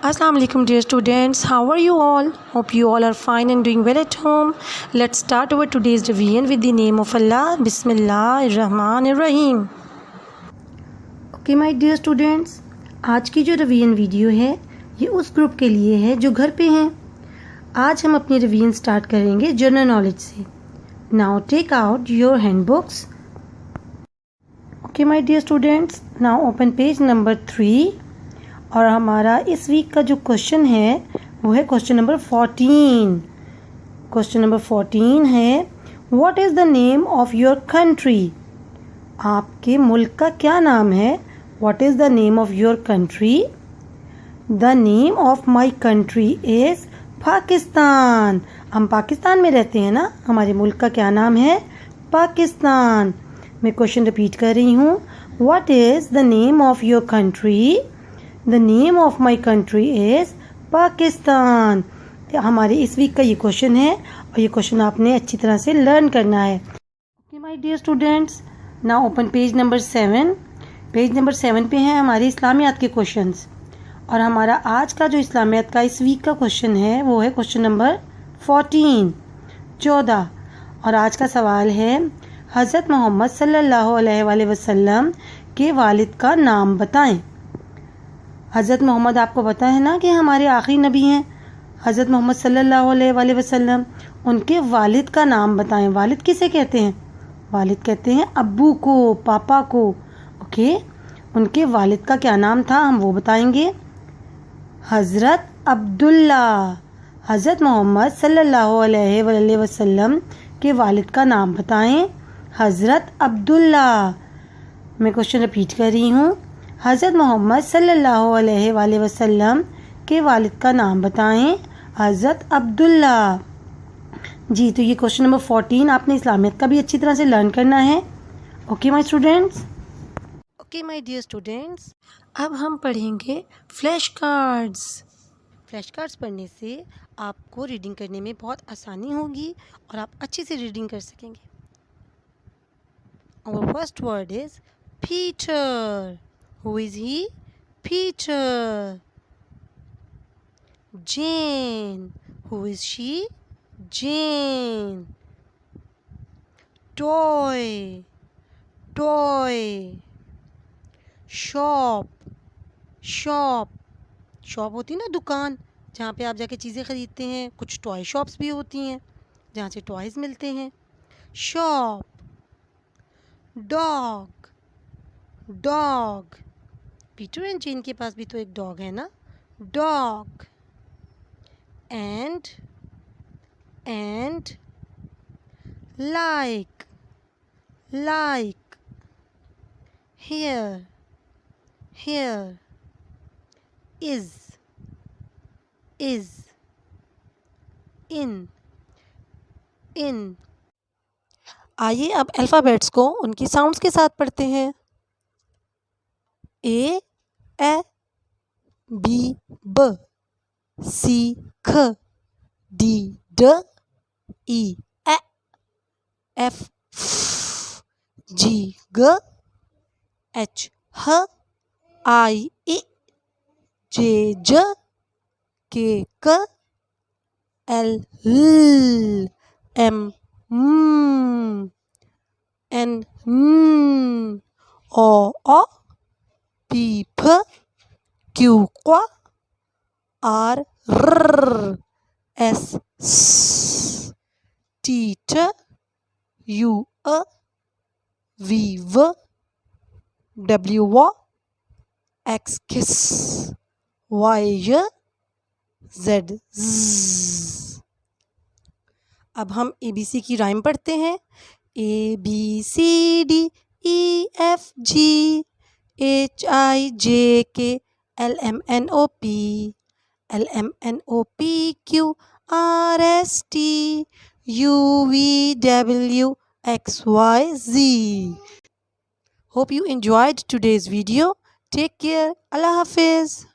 Assalamu alaikum dear students, how are you all? Hope you all are fine and doing well at home. Let's start our today's revision with the name of Allah. Bismillahirrahmanirrahim. Okay my dear students, आज की जो revision video है ये उस group के लिए है जो घर पे हैं. आज हम अपनी रिवीजन स्टार्ट करेंगे जनरल नॉलेज से. Now take out your hand books. Okay my dear students, now open page number 3 और हमारा इस वीक का जो क्वेश्चन है वो है क्वेश्चन नंबर 14. क्वेश्चन नंबर 14 है, what is the name of your country? आपके मुल्क का क्या नाम है? What is the name of your country? The name of my country is Pakistan. हम पाकिस्तान में रहते हैं ना. हमारे मुल्क का क्या नाम है? पाकिस्तान. मैं क्वेश्चन रिपीट कर रही हूँ. What is the name of your country? The name of my country is Pakistan. हमारे इस वीक का ये क्वेश्चन है और ये क्वेश्चन आपने अच्छी तरह से लर्न करना है. Okay my dear students, now open page number 7. Page number 7 पे हैं हमारे इस्लामियात के क्वेश्चंस और हमारा आज का जो इस्लामियात का इस वीक का क्वेश्चन है वो है क्वेश्चन नंबर 14. और आज का सवाल है, हज़रत मोहम्मद सल्लल्लाहु अलैहि वसल्लम के वालिद का नाम बताएं. हज़रत मोहम्मद आपको पता है ना कि हमारे आखिरी नबी हैं हज़रत मोहम्मद सल्लल्लाहु अलैहि वसल्लम. उनके वालिद का नाम बताएं. वालिद किसे कहते हैं? वालिद कहते हैं अब्बू को, पापा को. ओके, उनके वालिद का क्या नाम था हम वो बताएंगे. हज़रत अब्दुल्ला. हज़रत मोहम्मद सल्लल्लाहु अलैहि वसल्लम के वालिद का नाम बताएं. हज़रत अब्दुल्ला. मैं क्वेश्चन रिपीट कर रही हूँ. हज़रत मोहम्मद सल्लल्लाहु अलैहि वसल्लम के वालिद का नाम बताएं. हज़रत अब्दुल्ला. जी, तो ये क्वेश्चन नंबर 14 आपने इस्लामियत का भी अच्छी तरह से लर्न करना है. Okay my students. Okay my dear students, अब हम पढ़ेंगे फ्लैश कार्ड्स. फ्लैश कार्ड्स पढ़ने से आपको रीडिंग करने में बहुत आसानी होगी और आप अच्छे से रीडिंग कर सकेंगे. Our first word is Peter. Who is he? Peter. Jane. Who is she? Jane. Toy. Toy. Shop. Shop. Shop होती है ना, दुकान जहाँ पे आप जाके चीज़ें ख़रीदते हैं. कुछ टॉय शॉप्स भी होती हैं जहाँ से टॉयज़ मिलते हैं. Shop. Dog. Dog. Peter and Jane के पास भी तो एक डॉग है ना. Dog. And like. Like. Hair. Hair. Is. In. आइए अब अल्फ़ाबेट्स को उनकी साउंड्स के साथ पढ़ते हैं. ए बी ब, सी ख, डी ड, ई एफ जी ग, एच ह, आई ई, जे ज, के क, L M N O P फ क्यू क्वा आर एस टी ट यू वी व डब्ल्यू व एक्स किस वाई जेड ज़. अब हम ABC की राइम पढ़ते हैं. ABCD EFG HIJK LMNOP LMNOPQ RST UVWXYZ. Hope you enjoyed today's video. Take care. Allah Hafiz.